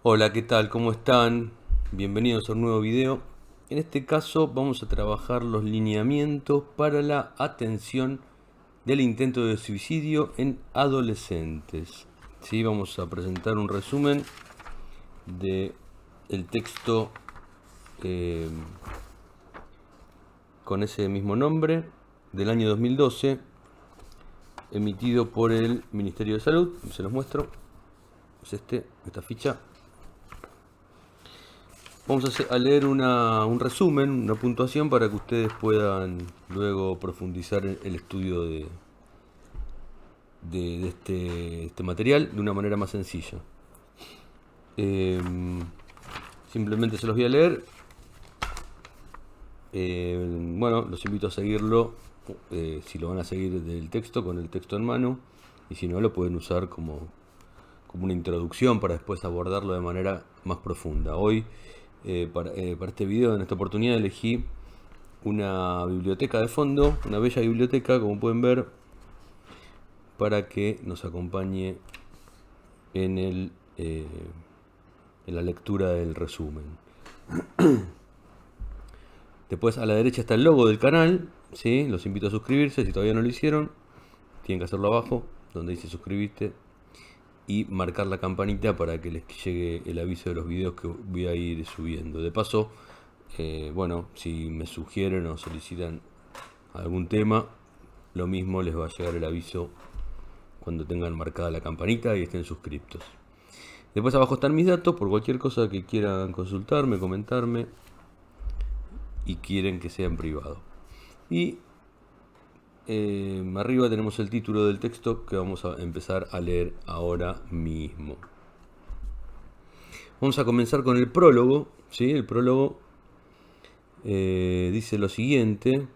Hola, ¿qué tal? ¿Cómo están? Bienvenidos a un nuevo video. En este caso vamos a trabajar los lineamientos para la atención del intento de suicidio en adolescentes. Sí, vamos a presentar un resumen de el texto eh, con ese mismo nombre del año 2012, emitido por el Ministerio de Salud. Se los muestro. Es esta ficha. Vamos a leer un resumen, una puntuación para que ustedes puedan luego profundizar en el estudio de este material de una manera más sencilla. Eh, Simplemente se los voy a leer. Bueno, los invito a seguirlo, si lo van a seguir del texto, con el texto en mano, y si no, lo pueden usar como una introducción para después abordarlo de manera más profunda. Hoy, para este video, en esta oportunidad, elegí una biblioteca de fondo, una bella biblioteca, como pueden ver, para que nos acompañe en en la lectura del resumen. Después a la derecha está el logo del canal, ¿sí? Los invito a suscribirse si todavía no lo hicieron. Tienen que hacerlo abajo, donde dice suscribirte, y marcar la campanita para que les llegue el aviso de los videos que voy a ir subiendo. De paso, bueno, si me sugieren o solicitan algún tema, lo mismo les va a llegar el aviso cuando tengan marcada la campanita y estén suscriptos. Después abajo están mis datos por cualquier cosa que quieran consultarme, comentarme y quieren que sea en privado. Y arriba tenemos el título del texto que vamos a empezar a leer ahora mismo. Vamos a comenzar con el prólogo, ¿sí? El prólogo dice lo siguiente.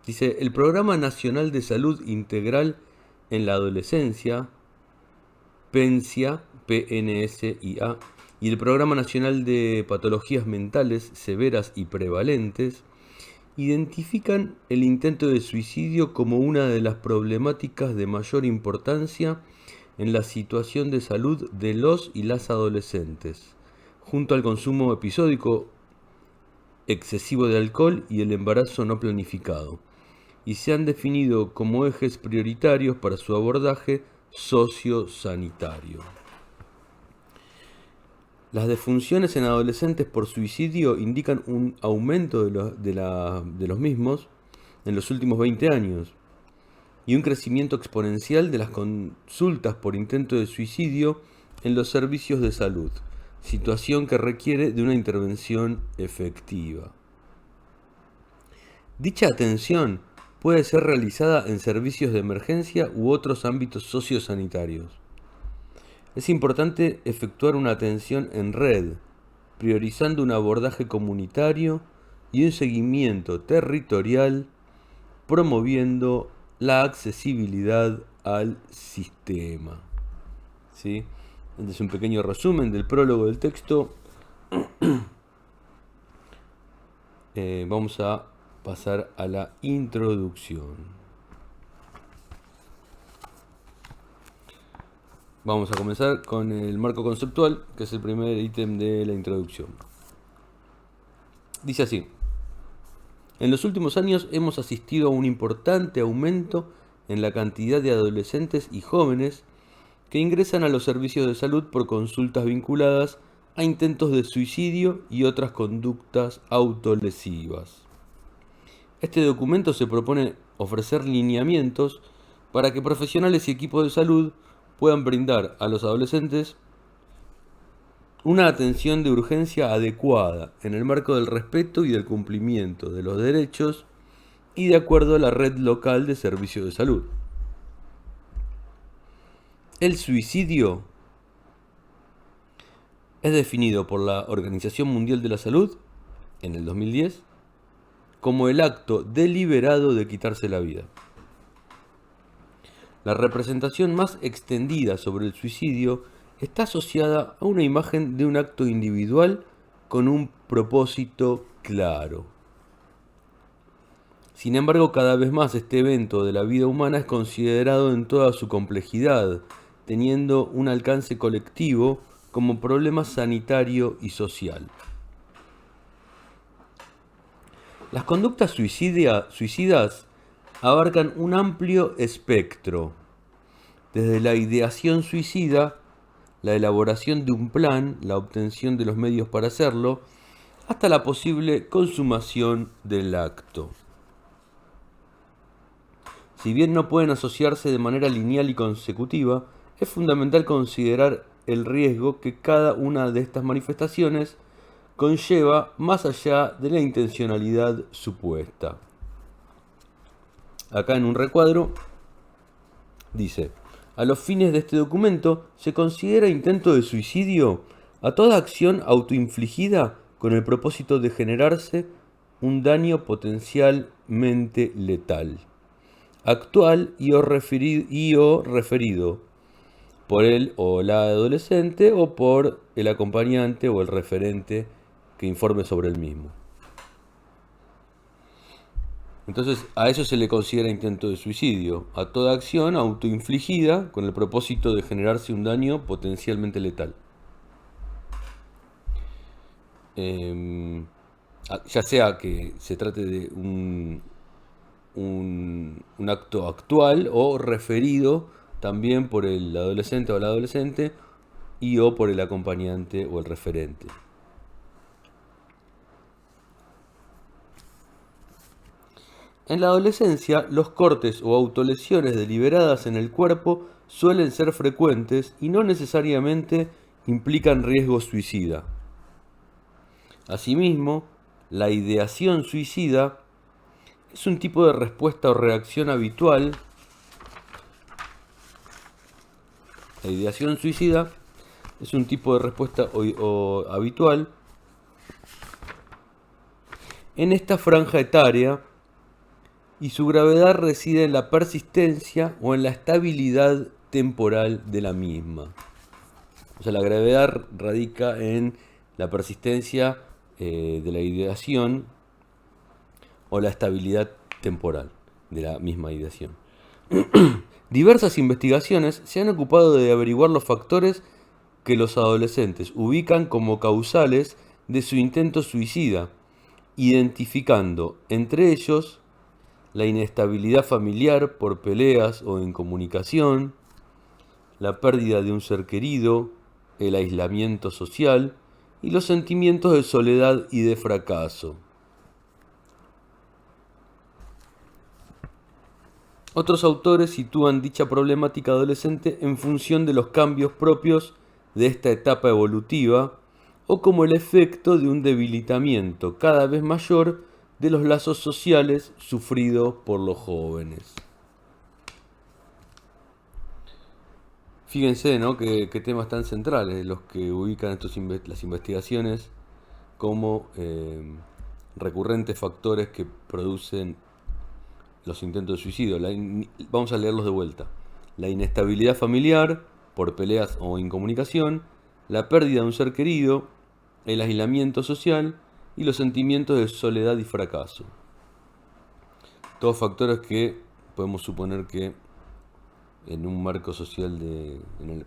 Dice: el Programa Nacional de Salud Integral en la Adolescencia, PNSIA, PNSIA, y el Programa Nacional de Patologías Mentales Severas y Prevalentes identifican el intento de suicidio como una de las problemáticas de mayor importancia en la situación de salud de los y las adolescentes, junto al consumo episódico excesivo de alcohol y el embarazo no planificado, y se han definido como ejes prioritarios para su abordaje sociosanitario. Las defunciones en adolescentes por suicidio indican un aumento de los mismos en los últimos 20 años y un crecimiento exponencial de las consultas por intento de suicidio en los servicios de salud, situación que requiere de una intervención efectiva. Dicha atención puede ser realizada en servicios de emergencia u otros ámbitos sociosanitarios. Es importante efectuar una atención en red, priorizando un abordaje comunitario y un seguimiento territorial, promoviendo la accesibilidad al sistema. ¿Sí? Este es un pequeño resumen del prólogo del texto. Vamos a pasar a la introducción. Vamos a comenzar con el marco conceptual, que es el primer ítem de la introducción. Dice así: en los últimos años hemos asistido a un importante aumento en la cantidad de adolescentes y jóvenes que ingresan a los servicios de salud por consultas vinculadas a intentos de suicidio y otras conductas autolesivas. Este documento se propone ofrecer lineamientos para que profesionales y equipos de salud puedan brindar a los adolescentes una atención de urgencia adecuada en el marco del respeto y del cumplimiento de los derechos y de acuerdo a la red local de servicios de salud. El suicidio es definido por la Organización Mundial de la Salud en el 2010 como el acto deliberado de quitarse la vida. La representación más extendida sobre el suicidio está asociada a una imagen de un acto individual con un propósito claro. Sin embargo, cada vez más este evento de la vida humana es considerado en toda su complejidad, teniendo un alcance colectivo como problema sanitario y social. Las conductas suicidas abarcan un amplio espectro, desde la ideación suicida, la elaboración de un plan, la obtención de los medios para hacerlo, hasta la posible consumación del acto. Si bien no pueden asociarse de manera lineal y consecutiva, es fundamental considerar el riesgo que cada una de estas manifestaciones conlleva más allá de la intencionalidad supuesta. Acá en un recuadro dice: a los fines de este documento se considera intento de suicidio a toda acción autoinfligida con el propósito de generarse un daño potencialmente letal, actual y o referido por él o la adolescente o por el acompañante o el referente que informe sobre el mismo. Entonces, a eso se le considera intento de suicidio, a toda acción autoinfligida con el propósito de generarse un daño potencialmente letal. Ya sea que se trate de un acto actual o referido también por el adolescente o la adolescente y o por el acompañante o el referente. En la adolescencia, los cortes o autolesiones deliberadas en el cuerpo suelen ser frecuentes y no necesariamente implican riesgo suicida. Asimismo, la ideación suicida es un tipo de respuesta o reacción habitual. La ideación suicida es un tipo de respuesta habitual en esta franja etaria, y su gravedad reside en la persistencia o en la estabilidad temporal de la misma. O sea, la gravedad radica en la persistencia de la ideación o la estabilidad temporal de la misma ideación. Diversas investigaciones se han ocupado de averiguar los factores que los adolescentes ubican como causales de su intento suicida, identificando entre ellos la inestabilidad familiar por peleas o incomunicación, la pérdida de un ser querido, el aislamiento social y los sentimientos de soledad y de fracaso. Otros autores sitúan dicha problemática adolescente en función de los cambios propios de esta etapa evolutiva o como el efecto de un debilitamiento cada vez mayor de los lazos sociales sufridos por los jóvenes. Fíjense, ¿no?, qué temas tan centrales los que ubican las investigaciones como recurrentes factores que producen los intentos de suicidio. Vamos a leerlos de vuelta. La inestabilidad familiar por peleas o incomunicación, la pérdida de un ser querido, el aislamiento social y los sentimientos de soledad y fracaso. Todos factores que podemos suponer que en un marco social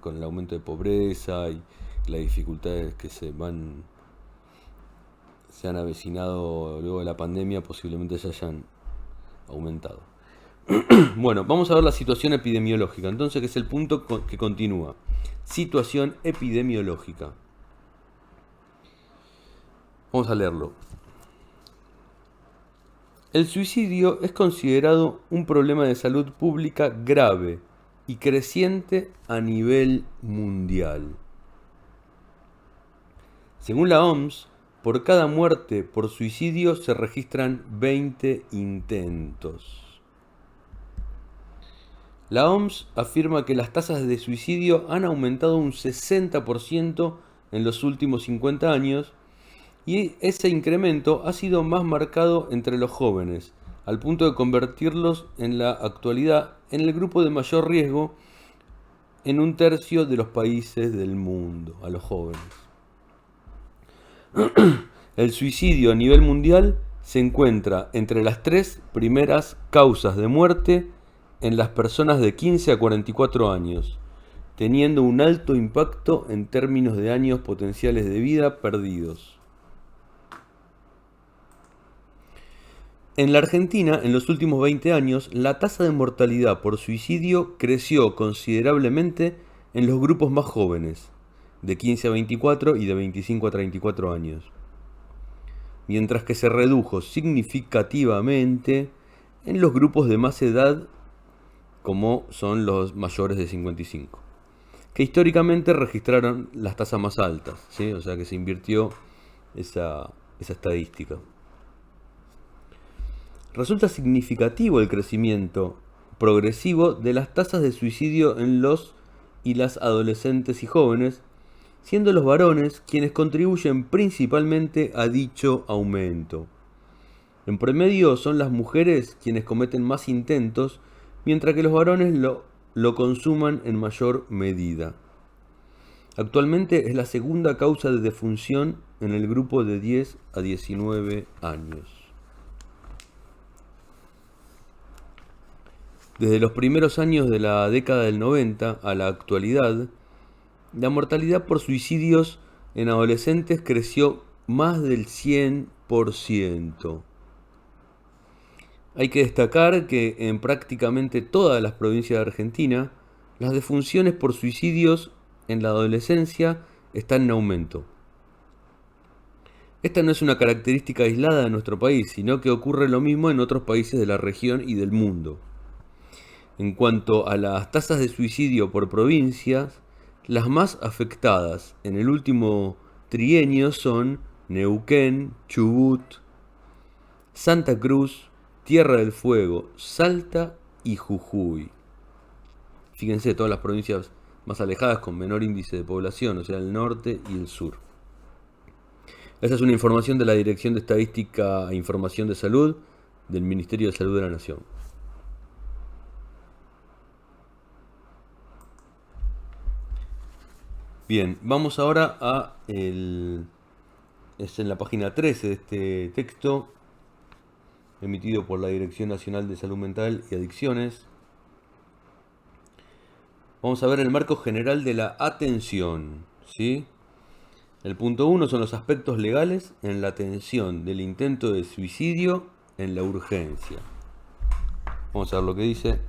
con el aumento de pobreza y las dificultades que se han avecinado luego de la pandemia, posiblemente se hayan aumentado. Bueno, vamos a ver la situación epidemiológica, entonces, que es el punto que continúa. Situación epidemiológica. Vamos a leerlo. El suicidio es considerado un problema de salud pública grave y creciente a nivel mundial. Según la OMS, por cada muerte por suicidio se registran 20 intentos. La OMS afirma que las tasas de suicidio han aumentado un 60% en los últimos 50 años, y ese incremento ha sido más marcado entre los jóvenes, al punto de convertirlos en la actualidad en el grupo de mayor riesgo en un tercio de los países del mundo, a los jóvenes. El suicidio a nivel mundial se encuentra entre las 3 primeras causas de muerte en las personas de 15 a 44 años, teniendo un alto impacto en términos de años potenciales de vida perdidos. En la Argentina, en los últimos 20 años, la tasa de mortalidad por suicidio creció considerablemente en los grupos más jóvenes, de 15 a 24 y de 25 a 34 años, mientras que se redujo significativamente en los grupos de más edad, como son los mayores de 55, que históricamente registraron las tasas más altas, ¿sí? O sea que se invirtió esa estadística. Resulta significativo el crecimiento progresivo de las tasas de suicidio en los y las adolescentes y jóvenes, siendo los varones quienes contribuyen principalmente a dicho aumento. En promedio son las mujeres quienes cometen más intentos, mientras que los varones lo consuman en mayor medida. Actualmente es la segunda causa de defunción en el grupo de 10 a 19 años. Desde los primeros años de la década del 90 a la actualidad, la mortalidad por suicidios en adolescentes creció más del 100%. Hay que destacar que en prácticamente todas las provincias de Argentina, las defunciones por suicidios en la adolescencia están en aumento. Esta no es una característica aislada de nuestro país, sino que ocurre lo mismo en otros países de la región y del mundo. En cuanto a las tasas de suicidio por provincias, las más afectadas en el último trienio son Neuquén, Chubut, Santa Cruz, Tierra del Fuego, Salta y Jujuy. Fíjense, todas las provincias más alejadas con menor índice de población, o sea, el norte y el sur. Esta es una información de la Dirección de Estadística e Información de Salud del Ministerio de Salud de la Nación. Bien, vamos ahora a es en la página 13 de este texto, emitido por la Dirección Nacional de Salud Mental y Adicciones. Vamos a ver el marco general de la atención, ¿sí? El punto 1 son los aspectos legales en la atención del intento de suicidio en la urgencia. Vamos a ver lo que dice.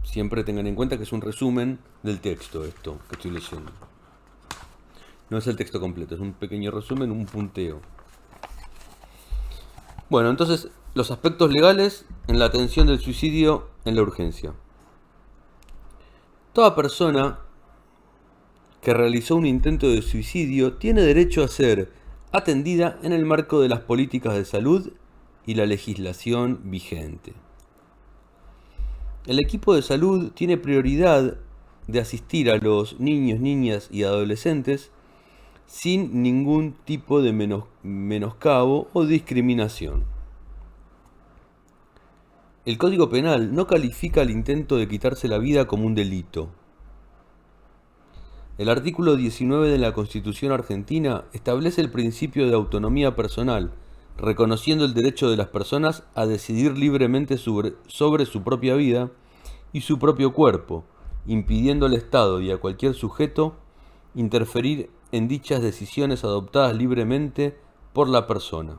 Siempre tengan en cuenta que es un resumen del texto esto que estoy leyendo. No es el texto completo, es un pequeño resumen, un punteo. Bueno, entonces, los aspectos legales en la atención del suicidio en la urgencia. Toda persona que realizó un intento de suicidio tiene derecho a ser atendida en el marco de las políticas de salud y la legislación vigente. El equipo de salud tiene prioridad de asistir a los niños, niñas y adolescentes sin ningún tipo de menoscabo o discriminación. El Código Penal no califica el intento de quitarse la vida como un delito. El artículo 19 de la Constitución argentina establece el principio de autonomía personal, reconociendo el derecho de las personas a decidir libremente sobre su propia vida y su propio cuerpo, impidiendo al Estado y a cualquier sujeto interferir en dichas decisiones adoptadas libremente por la persona.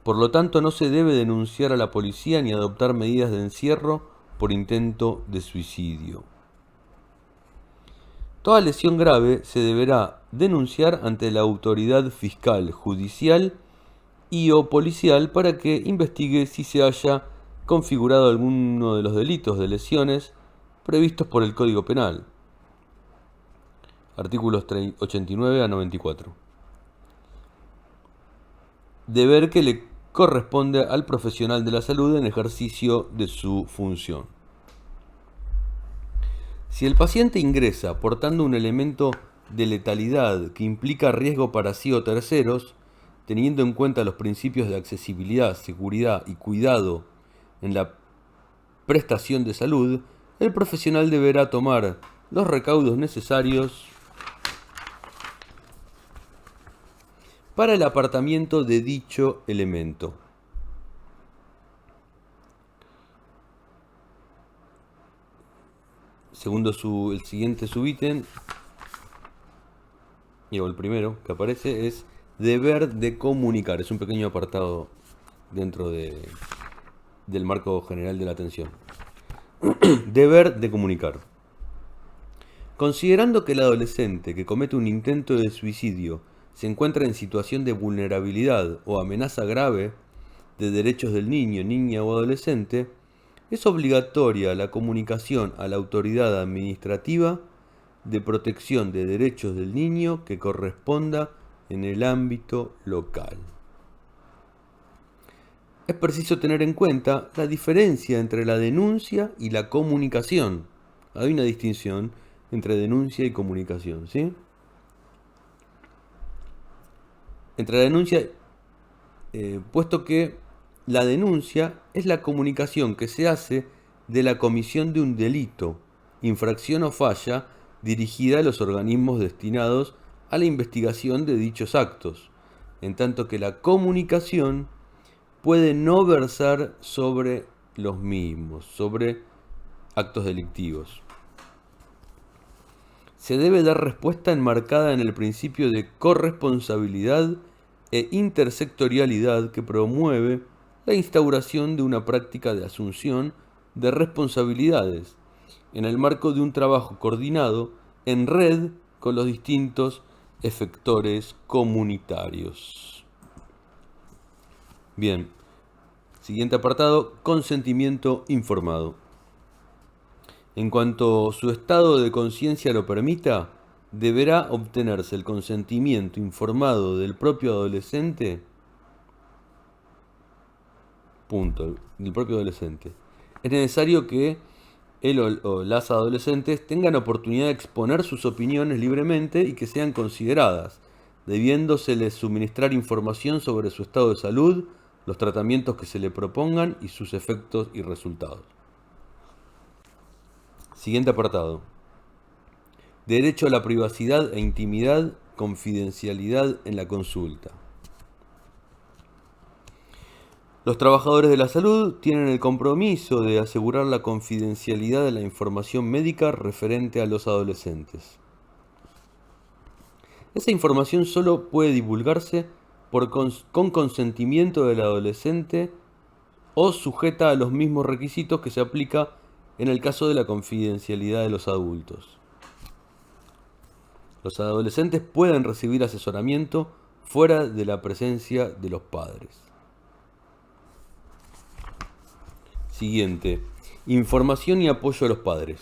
Por lo tanto, no se debe denunciar a la policía ni adoptar medidas de encierro por intento de suicidio. Toda lesión grave se deberá denunciar ante la autoridad fiscal, judicial y o policial para que investigue si se haya configurado alguno de los delitos de lesiones previstos por el Código Penal. Artículos 89 a 94. Deber que le corresponde al profesional de la salud en ejercicio de su función. Si el paciente ingresa portando un elemento de letalidad que implica riesgo para sí o terceros, teniendo en cuenta los principios de accesibilidad, seguridad y cuidado en la prestación de salud, el profesional deberá tomar los recaudos necesarios para el apartamiento de dicho elemento. el siguiente subítem, o el primero que aparece, es deber de comunicar. Es un pequeño apartado dentro del marco general de la atención. Deber de comunicar. Considerando que el adolescente que comete un intento de suicidio se encuentra en situación de vulnerabilidad o amenaza grave de derechos del niño, niña o adolescente, es obligatoria la comunicación a la autoridad administrativa de protección de derechos del niño que corresponda en el ámbito local. Es preciso tener en cuenta la diferencia entre la denuncia y la comunicación. Hay una distinción entre denuncia y comunicación, ¿sí? Entre la denuncia, puesto que la denuncia es la comunicación que se hace de la comisión de un delito, infracción o falla dirigida a los organismos destinados a la investigación de dichos actos, en tanto que la comunicación puede no versar sobre los mismos, sobre actos delictivos. Se debe dar respuesta enmarcada en el principio de corresponsabilidad e intersectorialidad que promueve la instauración de una práctica de asunción de responsabilidades en el marco de un trabajo coordinado en red con los distintos efectores comunitarios. Bien, siguiente apartado, consentimiento informado. En cuanto su estado de conciencia lo permita, deberá obtenerse el consentimiento informado del propio adolescente. Punto. Del propio adolescente. Es necesario que él o las adolescentes tengan oportunidad de exponer sus opiniones libremente y que sean consideradas, debiéndoseles suministrar información sobre su estado de salud, los tratamientos que se le propongan y sus efectos y resultados. Siguiente apartado. Derecho a la privacidad e intimidad, confidencialidad en la consulta. Los trabajadores de la salud tienen el compromiso de asegurar la confidencialidad de la información médica referente a los adolescentes. Esa información solo puede divulgarse con consentimiento del adolescente o sujeta a los mismos requisitos que se aplica en el caso de la confidencialidad de los adultos. Los adolescentes pueden recibir asesoramiento fuera de la presencia de los padres. Siguiente. Información y apoyo a los padres.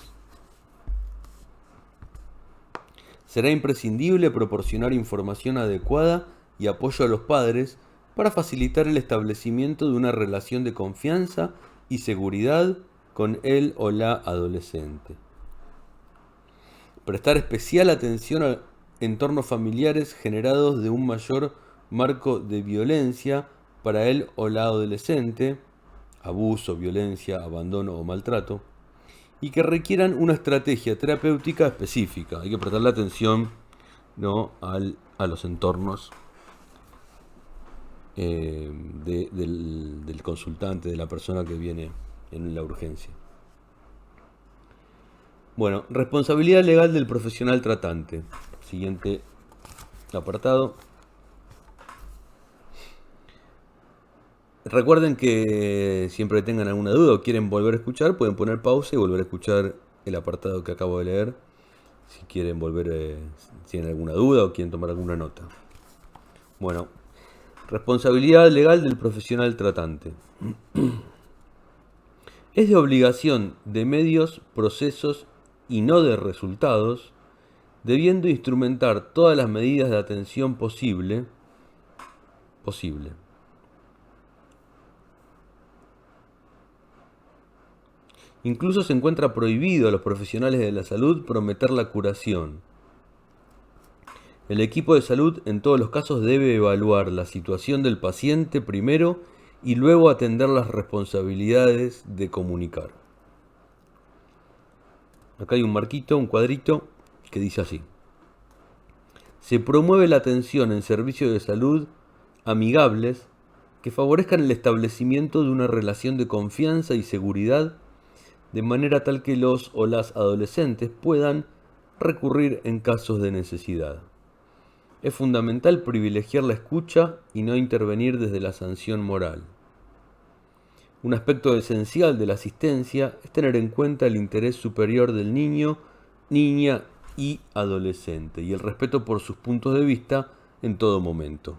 Será imprescindible proporcionar información adecuada y apoyo a los padres para facilitar el establecimiento de una relación de confianza y seguridad con él o la adolescente. Prestar especial atención a entornos familiares generados de un mayor marco de violencia para él o la adolescente, abuso, violencia, abandono o maltrato, y que requieran una estrategia terapéutica específica. Hay que prestarle atención, ¿no?, a los entornos del consultante, de la persona que viene en la urgencia. Bueno, responsabilidad legal del profesional tratante. Siguiente apartado. Recuerden que siempre tengan alguna duda o quieren volver a escuchar, pueden poner pausa y volver a escuchar el apartado que acabo de leer. Si quieren volver, si tienen alguna duda o quieren tomar alguna nota. Bueno, responsabilidad legal del profesional tratante. Es de obligación de medios, procesos y no de resultados, debiendo instrumentar todas las medidas de atención posible. Incluso se encuentra prohibido a los profesionales de la salud prometer la curación. El equipo de salud en todos los casos debe evaluar la situación del paciente primero y luego atender las responsabilidades de comunicar. Acá hay un marquito, un cuadrito que dice así. Se promueve la atención en servicios de salud amigables que favorezcan el establecimiento de una relación de confianza y seguridad de manera tal que los o las adolescentes puedan recurrir en casos de necesidad. Es fundamental privilegiar la escucha y no intervenir desde la sanción moral. Un aspecto esencial de la asistencia es tener en cuenta el interés superior del niño, niña y adolescente y el respeto por sus puntos de vista en todo momento.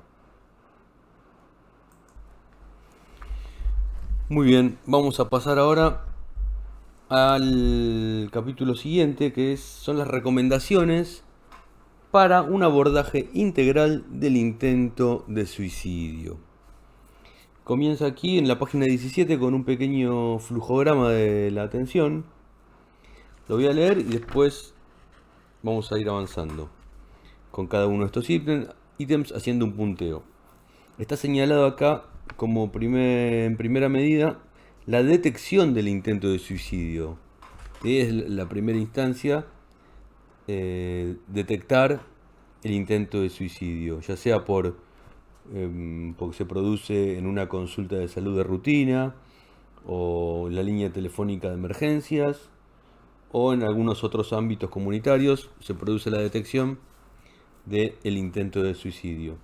Muy bien, vamos a pasar ahora al capítulo siguiente, que son las recomendaciones para un abordaje integral del intento de suicidio. Comienza aquí en la página 17 con un pequeño flujograma de la atención. Lo voy a leer y después vamos a ir avanzando con cada uno de estos ítems haciendo un punteo. Está señalado acá como en primera medida la detección del intento de suicidio. Es la primera instancia, detectar el intento de suicidio, ya sea porque se produce en una consulta de salud de rutina, o la línea telefónica de emergencias, o en algunos otros ámbitos comunitarios se produce la detección del intento de suicidio.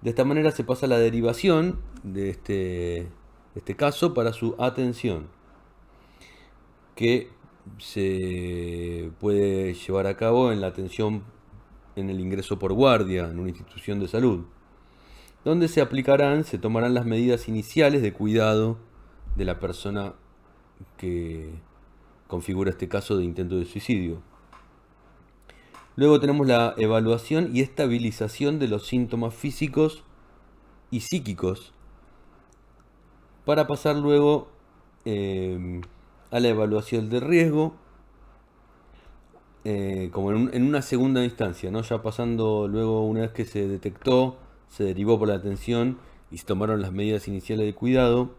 De esta manera se pasa a la derivación de este caso para su atención, que se puede llevar a cabo en la atención en el ingreso por guardia en una institución de salud, donde se tomarán las medidas iniciales de cuidado de la persona que configura este caso de intento de suicidio. Luego tenemos la evaluación y estabilización de los síntomas físicos y psíquicos, para pasar luego a la evaluación de riesgo, como en una segunda instancia, ¿no? Ya pasando luego, una vez que se detectó, se derivó por la atención y se tomaron las medidas iniciales de cuidado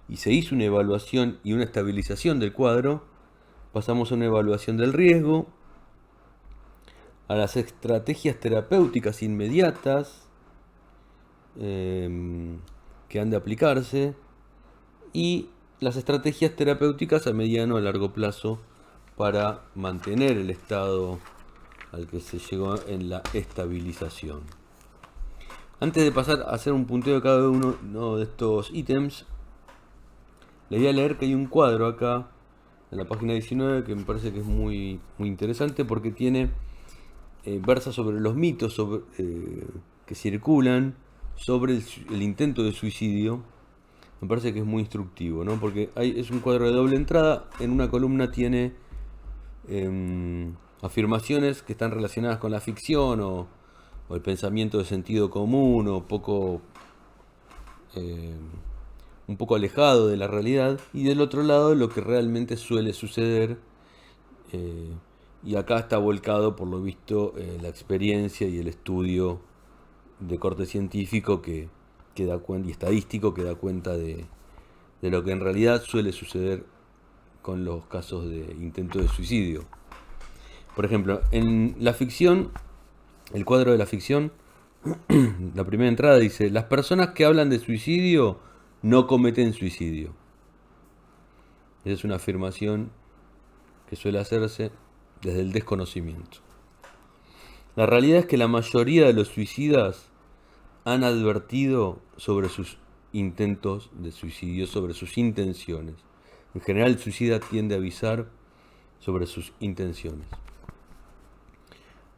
y se hizo una evaluación y una estabilización del cuadro, pasamos a una evaluación del riesgo, a las estrategias terapéuticas inmediatas que han de aplicarse y las estrategias terapéuticas a mediano o a largo plazo para mantener el estado al que se llegó en la estabilización. Antes de pasar a hacer un punteo de cada uno de estos ítems, les voy a leer que hay un cuadro acá en la página 19 que me parece que es muy interesante, porque versa sobre los mitos que circulan sobre el intento de suicidio. Me parece que es muy instructivo, ¿no? Porque es un cuadro de doble entrada. En una columna tiene afirmaciones que están relacionadas con la ficción o el pensamiento de sentido común, o un poco alejado de la realidad, y del otro lado lo que realmente suele suceder, y acá está volcado, por lo visto, la experiencia y el estudio de corte científico que da cuenta, y estadístico, que da cuenta de lo que en realidad suele suceder con los casos de intento de suicidio. Por ejemplo, en la ficción, el cuadro de la ficción, la primera entrada dice: las personas que hablan de suicidio no cometen suicidio. Esa es una afirmación que suele hacerse desde el desconocimiento. La realidad es que la mayoría de los suicidas han advertido sobre sus intentos de suicidio, sobre sus intenciones. En general, el suicida tiende a avisar sobre sus intenciones.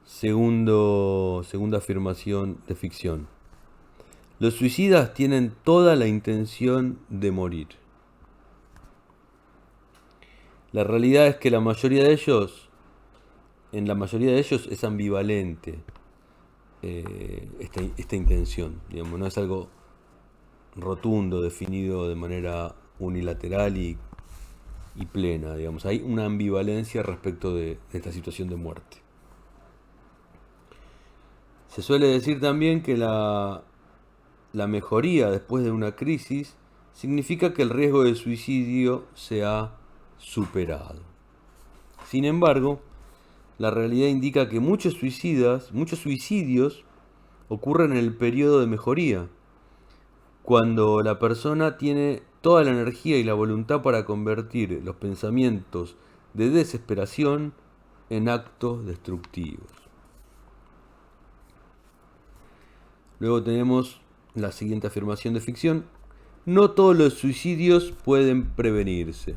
Segunda afirmación de ficción: los suicidas tienen toda la intención de morir. La realidad es que en la mayoría de ellos es ambivalente esta intención, digamos, no es algo rotundo, definido de manera unilateral y plena, digamos. Hay una ambivalencia respecto de esta situación de muerte. Se suele decir también que la mejoría después de una crisis significa que el riesgo de suicidio se ha superado. Sin embargo, la realidad indica que muchos suicidios ocurren en el periodo de mejoría, cuando la persona tiene toda la energía y la voluntad para convertir los pensamientos de desesperación en actos destructivos. Luego tenemos la siguiente afirmación de ficción. No todos los suicidios pueden prevenirse.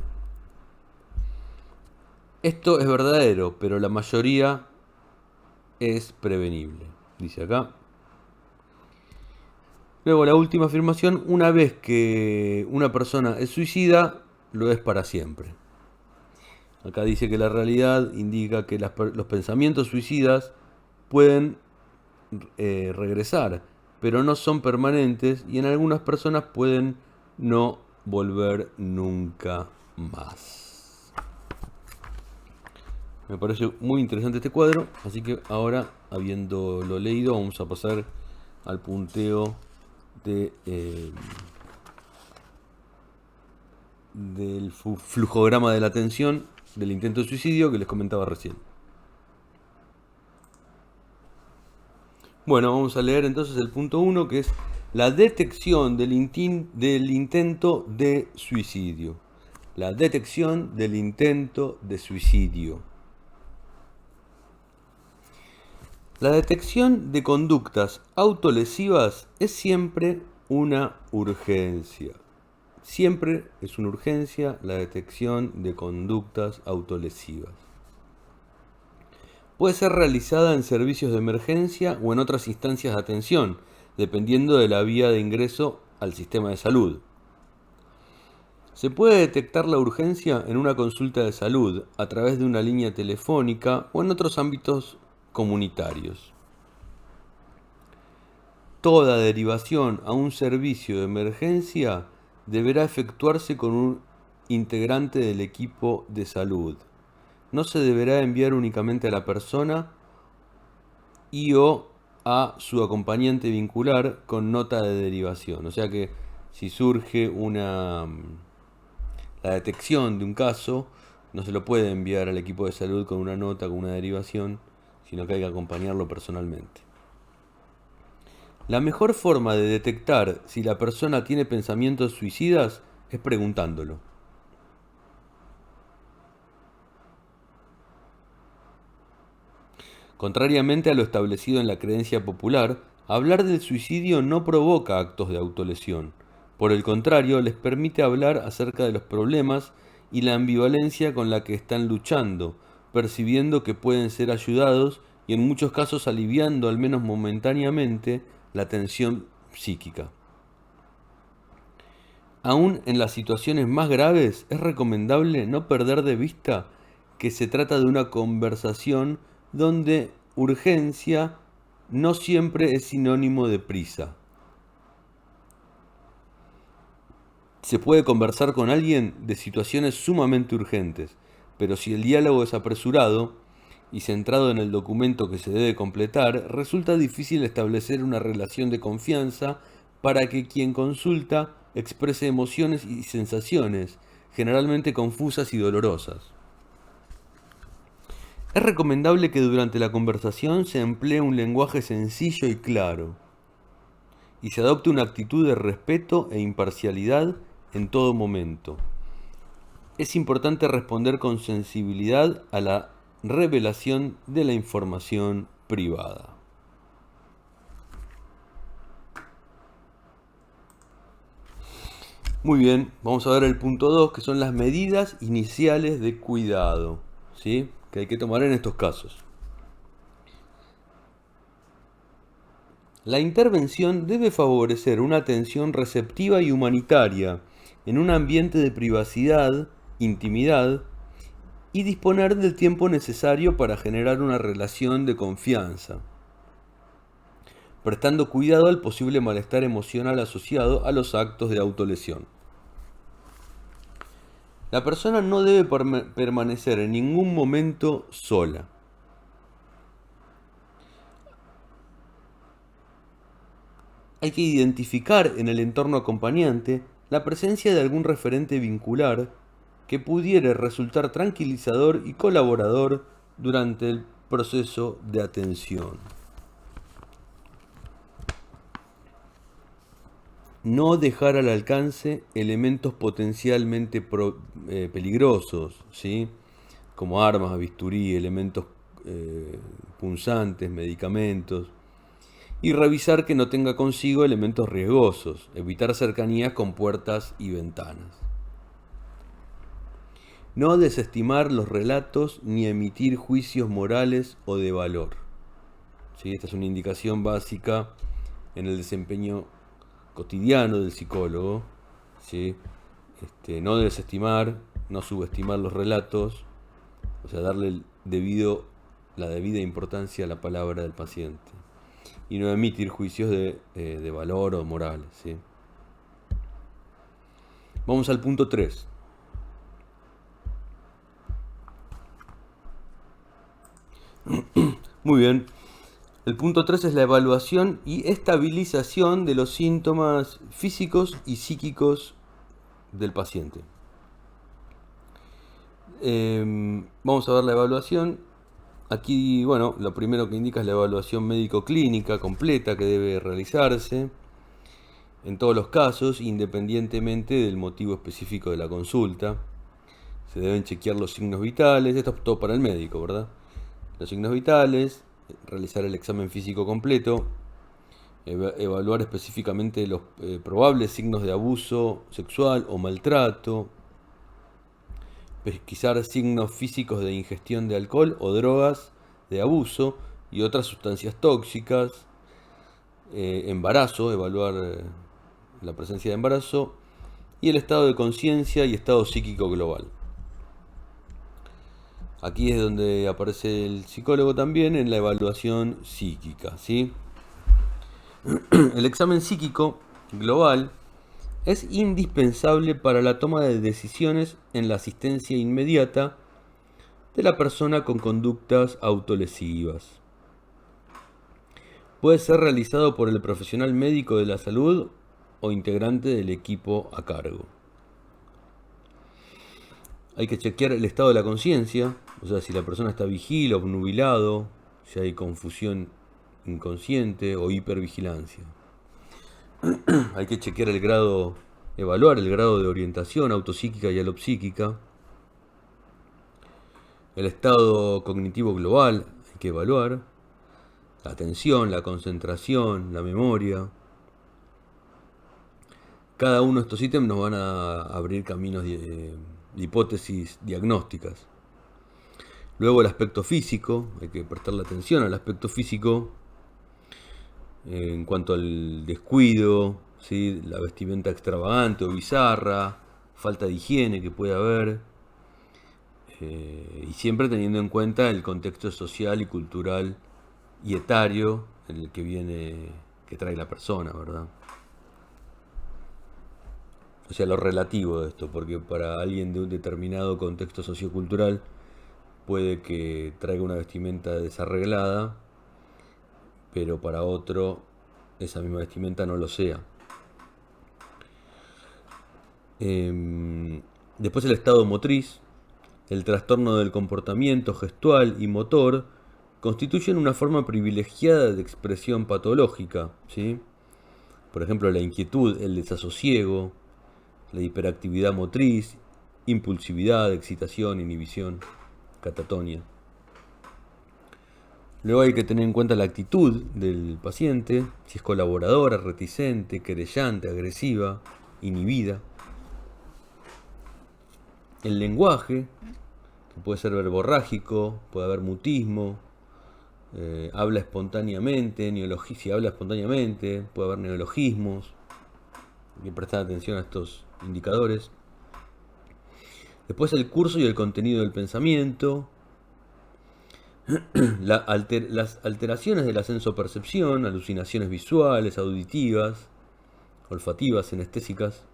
Esto es verdadero, pero la mayoría es prevenible, dice acá. Luego la última afirmación, una vez que una persona es suicida, lo es para siempre. Acá dice que la realidad indica que los pensamientos suicidas pueden regresar, pero no son permanentes y en algunas personas pueden no volver nunca más. Me parece muy interesante este cuadro, así que ahora, habiéndolo leído, vamos a pasar al punteo del flujograma de la atención del intento de suicidio que les comentaba recién. Bueno, vamos a leer entonces el punto 1, que es la detección del intento de suicidio. La detección del intento de suicidio. La detección de conductas autolesivas es siempre una urgencia. Siempre es una urgencia la detección de conductas autolesivas. Puede ser realizada en servicios de emergencia o en otras instancias de atención, dependiendo de la vía de ingreso al sistema de salud. Se puede detectar la urgencia en una consulta de salud a través de una línea telefónica o en otros ámbitos comunitarios. Toda derivación a un servicio de emergencia deberá efectuarse con un integrante del equipo de salud. No se deberá enviar únicamente a la persona y o a su acompañante vincular con nota de derivación. O sea que si surge la detección de un caso, no se lo puede enviar al equipo de salud con una nota, con una derivación, sino que hay que acompañarlo personalmente. La mejor forma de detectar si la persona tiene pensamientos suicidas es preguntándolo. Contrariamente a lo establecido en la creencia popular, hablar del suicidio no provoca actos de autolesión. Por el contrario, les permite hablar acerca de los problemas y la ambivalencia con la que están luchando, percibiendo que pueden ser ayudados y en muchos casos aliviando al menos momentáneamente la tensión psíquica. Aún en las situaciones más graves, es recomendable no perder de vista que se trata de una conversación donde urgencia no siempre es sinónimo de prisa. Se puede conversar con alguien de situaciones sumamente urgentes, pero si el diálogo es apresurado y centrado en el documento que se debe completar, resulta difícil establecer una relación de confianza para que quien consulta exprese emociones y sensaciones, generalmente confusas y dolorosas. Es recomendable que durante la conversación se emplee un lenguaje sencillo y claro, y se adopte una actitud de respeto e imparcialidad en todo momento. Es importante responder con sensibilidad a la revelación de la información privada. Muy bien, vamos a ver el punto 2, que son las medidas iniciales de cuidado, ¿sí?, que hay que tomar en estos casos. La intervención debe favorecer una atención receptiva y humanitaria en un ambiente de privacidad, intimidad y disponer del tiempo necesario para generar una relación de confianza, prestando cuidado al posible malestar emocional asociado a los actos de autolesión. La persona no debe permanecer en ningún momento sola. Hay que identificar en el entorno acompañante la presencia de algún referente vincular que pudiera resultar tranquilizador y colaborador durante el proceso de atención. No dejar al alcance elementos potencialmente peligrosos, ¿sí? Como armas, bisturí, elementos punzantes, medicamentos. Y revisar que no tenga consigo elementos riesgosos. Evitar cercanías con puertas y ventanas. No desestimar los relatos ni emitir juicios morales o de valor. ¿Sí? Esta es una indicación básica en el desempeño cotidiano del psicólogo. ¿Sí? No desestimar, no subestimar los relatos, o sea, darle la debida importancia a la palabra del paciente. Y no emitir juicios de valor o morales. ¿Sí? Vamos al punto 3. Muy bien. El punto 3 es la evaluación y estabilización de los síntomas físicos y psíquicos del paciente. Vamos a ver la evaluación. Aquí, bueno, lo primero que indica es la evaluación médico-clínica completa que debe realizarse en todos los casos, independientemente del motivo específico de la consulta. Se deben chequear los signos vitales, esto es todo para el médico, ¿verdad? Los signos vitales, realizar el examen físico completo, evaluar específicamente los probables signos de abuso sexual o maltrato, pesquisar signos físicos de ingestión de alcohol o drogas de abuso y otras sustancias tóxicas, embarazo, evaluar la presencia de embarazo y el estado de conciencia y estado psíquico global. Aquí es donde aparece el psicólogo también en la evaluación psíquica, ¿sí? El examen psíquico global es indispensable para la toma de decisiones en la asistencia inmediata de la persona con conductas autolesivas. Puede ser realizado por el profesional médico de la salud o integrante del equipo a cargo. Hay que chequear el estado de la conciencia, o sea, si la persona está vigila o obnubilado, si hay confusión inconsciente o hipervigilancia. Hay que chequear evaluar el grado de orientación autopsíquica y alopsíquica. El estado cognitivo global hay que evaluar. La atención, la concentración, la memoria. Cada uno de estos ítems nos van a abrir caminos de hipótesis diagnósticas. Luego el aspecto físico, hay que prestarle atención al aspecto físico en cuanto al descuido, ¿sí? La vestimenta extravagante o bizarra, falta de higiene que puede haber, y siempre teniendo en cuenta el contexto social y cultural y etario en el que trae la persona, ¿verdad? O sea, lo relativo de esto, porque para alguien de un determinado contexto sociocultural puede que traiga una vestimenta desarreglada, pero para otro esa misma vestimenta no lo sea. Después el estado motriz, el trastorno del comportamiento gestual y motor constituyen una forma privilegiada de expresión patológica, ¿sí? Por ejemplo, la inquietud, el desasosiego, la hiperactividad motriz, impulsividad, excitación, inhibición, catatonia. Luego hay que tener en cuenta la actitud del paciente, si es colaboradora, reticente, querellante, agresiva, inhibida. El lenguaje, que puede ser verborrágico, puede haber mutismo, habla espontáneamente, si habla espontáneamente, puede haber neologismos. Hay que prestar atención a estos indicadores. Después el curso y el contenido del pensamiento. Las alteraciones de la sensopercepción, alucinaciones visuales, auditivas, olfativas, sinestésicas.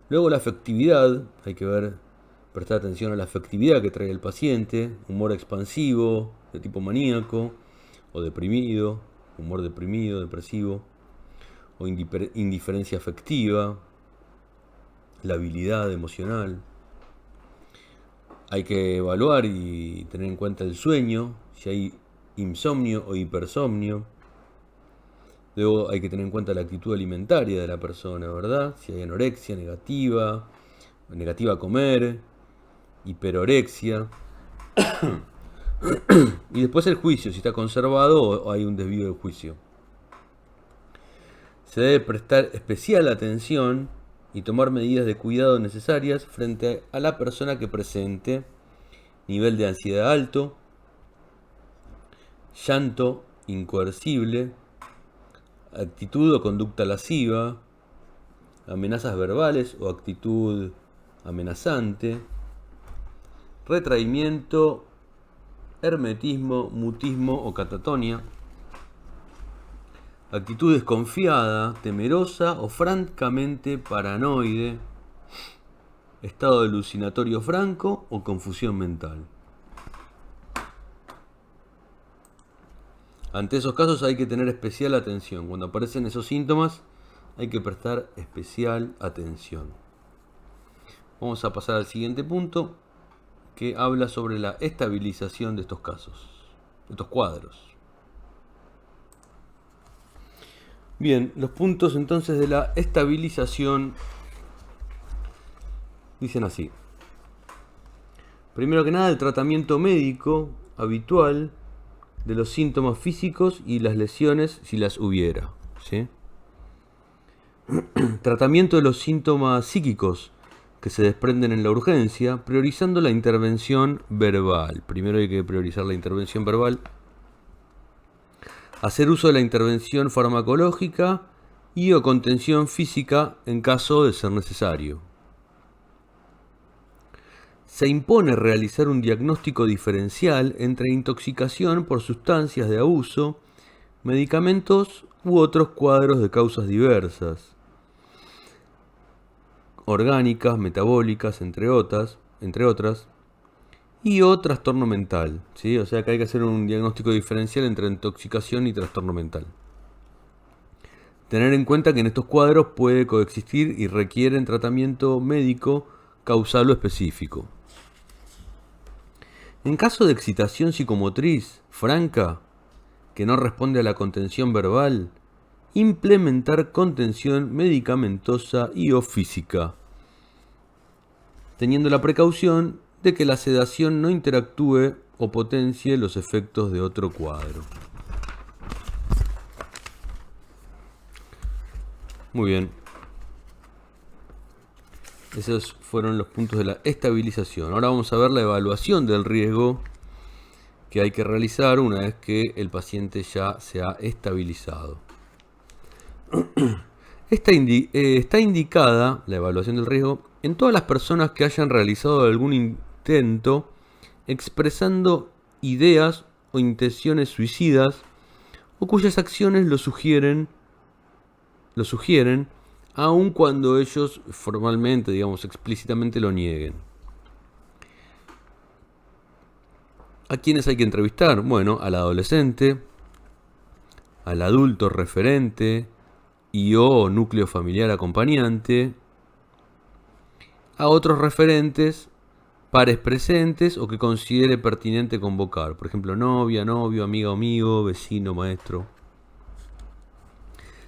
Luego la afectividad, hay que prestar atención a la afectividad que trae el paciente, humor expansivo, de tipo maníaco, o deprimido, humor deprimido, depresivo, o indiferencia afectiva, la habilidad emocional. Hay que evaluar y tener en cuenta el sueño, si hay insomnio o hipersomnio, Luego hay que tener en cuenta la actitud alimentaria de la persona, ¿verdad? Si hay anorexia negativa, negativa a comer, hiperorexia. Y después el juicio, si está conservado o hay un desvío del juicio. Se debe prestar especial atención y tomar medidas de cuidado necesarias frente a la persona que presente nivel de ansiedad alto, llanto incoercible, actitud o conducta lasciva, amenazas verbales o actitud amenazante, retraimiento, hermetismo, mutismo o catatonia, actitud desconfiada, temerosa o francamente paranoide, estado alucinatorio franco o confusión mental. Ante esos casos hay que tener especial atención. Cuando aparecen esos síntomas hay que prestar especial atención. Vamos a pasar al siguiente punto, que habla sobre la estabilización de estos casos, de estos cuadros. Bien, los puntos entonces de la estabilización dicen así. Primero que nada, el tratamiento médico habitual de los síntomas físicos y las lesiones si las hubiera, ¿sí? Tratamiento de los síntomas psíquicos que se desprenden en la urgencia, priorizando la intervención verbal. Primero hay que priorizar la intervención verbal. Hacer uso de la intervención farmacológica y o contención física en caso de ser necesario. Se impone realizar un diagnóstico diferencial entre intoxicación por sustancias de abuso, medicamentos u otros cuadros de causas diversas, orgánicas, metabólicas, entre otras, y o trastorno mental, ¿sí? O sea que hay que hacer un diagnóstico diferencial entre intoxicación y trastorno mental. Tener en cuenta que en estos cuadros puede coexistir y requieren tratamiento médico causal o específico. En caso de excitación psicomotriz franca, que no responde a la contención verbal, implementar contención medicamentosa y o física, teniendo la precaución de que la sedación no interactúe o potencie los efectos de otro cuadro. Muy bien. Esos fueron los puntos de la estabilización. Ahora vamos a ver la evaluación del riesgo que hay que realizar una vez que el paciente ya se ha estabilizado. Está indicada la evaluación del riesgo en todas las personas que hayan realizado algún intento expresando ideas o intenciones suicidas o cuyas acciones lo sugieren aun cuando ellos formalmente, digamos, explícitamente lo nieguen. ¿A quiénes hay que entrevistar? Bueno, al adolescente, al adulto referente y o núcleo familiar acompañante, a otros referentes, pares presentes o que considere pertinente convocar. Por ejemplo, novia, novio, amiga o amigo, vecino, maestro.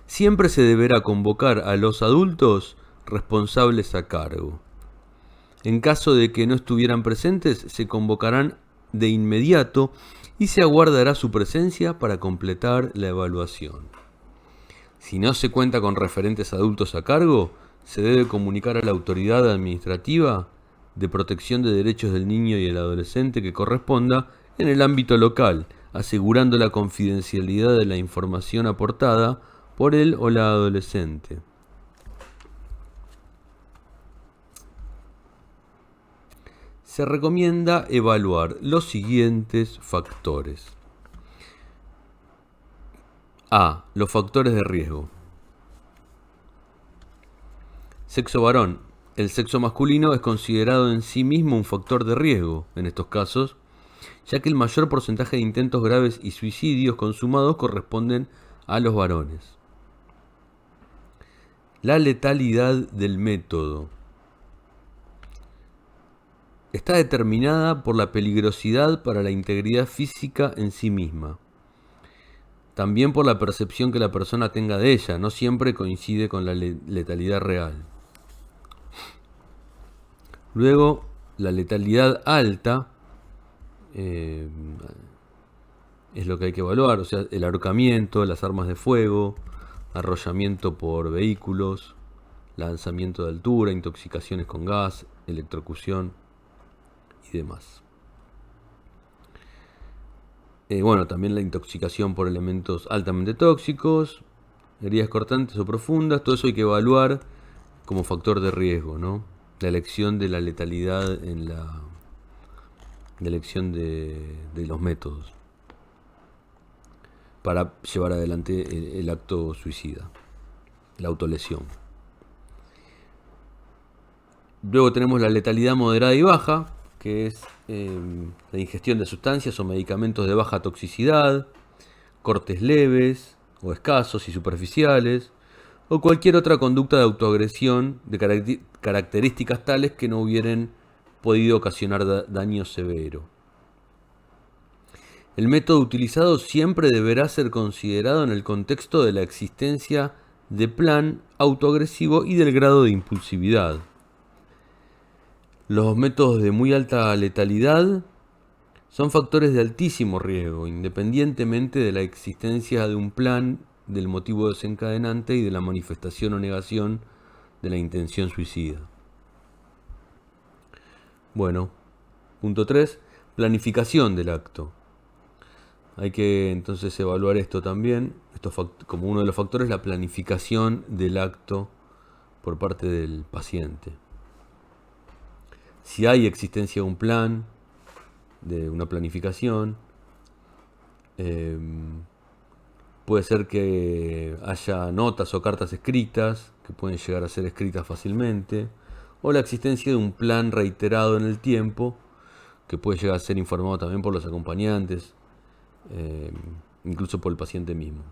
Siempre se deberá convocar a los adultos responsables a cargo. En caso de que no estuvieran presentes, se convocarán de inmediato y se aguardará su presencia para completar la evaluación. Si no se cuenta con referentes adultos a cargo, se debe comunicar a la autoridad administrativa de protección de derechos del niño y el adolescente que corresponda en el ámbito local, asegurando la confidencialidad de la información aportada por él o la adolescente. Se recomienda evaluar los siguientes factores. A. Los factores de riesgo. Sexo varón. El sexo masculino es considerado en sí mismo un factor de riesgo en estos casos, ya que el mayor porcentaje de intentos graves y suicidios consumados corresponden a los varones. La letalidad del método está determinada por la peligrosidad para la integridad física en sí misma. también por la percepción que la persona tenga de ella, no siempre coincide con la letalidad real. Luego, la letalidad alta es lo que hay que evaluar, o sea, el ahorcamiento, las armas de fuego, arrollamiento por vehículos, lanzamiento de altura, intoxicaciones con gas, electrocución y demás. Bueno, también la intoxicación por elementos altamente tóxicos, heridas cortantes o profundas, todo eso hay que evaluar como factor de riesgo, ¿no? La elección de la letalidad en la elección de los métodos para llevar adelante el acto suicida, la autolesión. Luego tenemos la letalidad moderada y baja, que es la ingestión de sustancias o medicamentos de baja toxicidad, cortes leves o escasos y superficiales, o cualquier otra conducta de autoagresión de características tales que no hubieran podido ocasionar daño severo. El método utilizado siempre deberá ser considerado en el contexto de la existencia de plan autoagresivo y del grado de impulsividad. Los métodos de muy alta letalidad son factores de altísimo riesgo, independientemente de la existencia de un plan, del motivo desencadenante y de la manifestación o negación de la intención suicida. Bueno, punto 3, planificación del acto. Hay que entonces evaluar esto también, como uno de los factores, la planificación del acto por parte del paciente. Si hay existencia de un plan, de una planificación, puede ser que haya notas o cartas escritas, que pueden llegar a ser escritas fácilmente, o la existencia de un plan reiterado en el tiempo, que puede llegar a ser informado también por los acompañantes, incluso por el paciente mismo.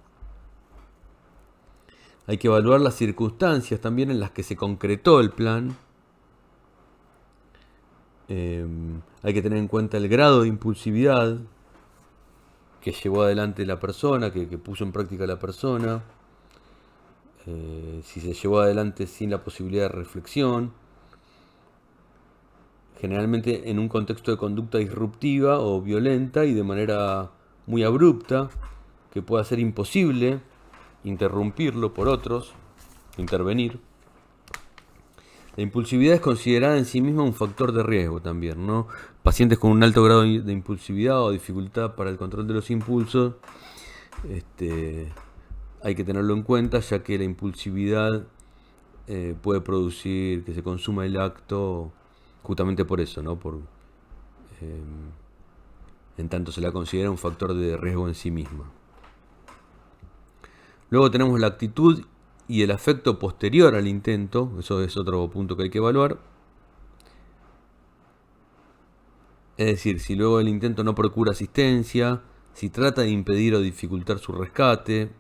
Hay que evaluar las circunstancias también en las que se concretó el plan. Hay que tener en cuenta el grado de impulsividad que llevó adelante la persona, que puso en práctica la persona, si se llevó adelante sin la posibilidad de reflexión, generalmente en un contexto de conducta disruptiva o violenta y de manera muy abrupta, que pueda ser imposible interrumpirlo por otros, intervenir. La impulsividad es considerada en sí misma un factor de riesgo también, ¿no? Pacientes con un alto grado de impulsividad o dificultad para el control de los impulsos, hay que tenerlo en cuenta, ya que la impulsividad puede producir que se consuma el acto justamente por eso, ¿no? En tanto se la considera un factor de riesgo en sí misma. Luego tenemos la actitud y el afecto posterior al intento, eso es otro punto que hay que evaluar. Es decir, si luego el intento no procura asistencia, si trata de impedir o dificultar su rescate,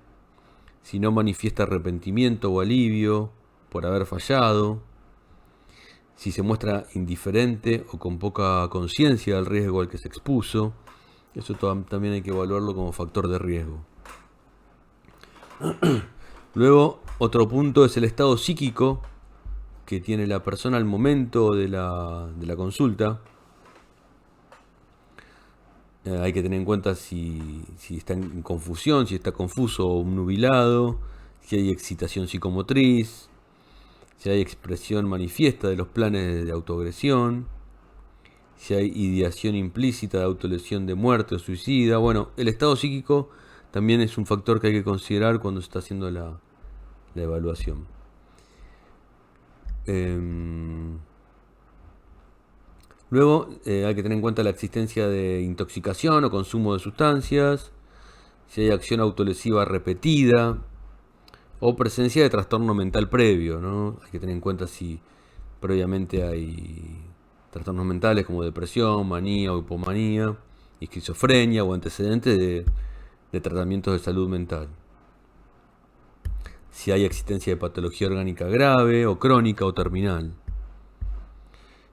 si no manifiesta arrepentimiento o alivio por haber fallado, si se muestra indiferente o con poca conciencia del riesgo al que se expuso, eso también hay que evaluarlo como factor de riesgo. Luego, otro punto es el estado psíquico que tiene la persona al momento de la consulta. Hay que tener en cuenta si está en confusión, si está confuso o nubilado, si hay excitación psicomotriz, si hay expresión manifiesta de los planes de autoagresión, si hay ideación implícita de autolesión de muerte o suicida. Bueno, el estado psíquico también es un factor que hay que considerar cuando se está haciendo la evaluación. Luego hay que tener en cuenta la existencia de intoxicación o consumo de sustancias, si hay acción autolesiva repetida o presencia de trastorno mental previo, ¿no? Hay que tener en cuenta si previamente hay trastornos mentales como depresión, manía o hipomanía, esquizofrenia o antecedentes de tratamientos de salud mental. Si hay existencia de patología orgánica grave o crónica o terminal.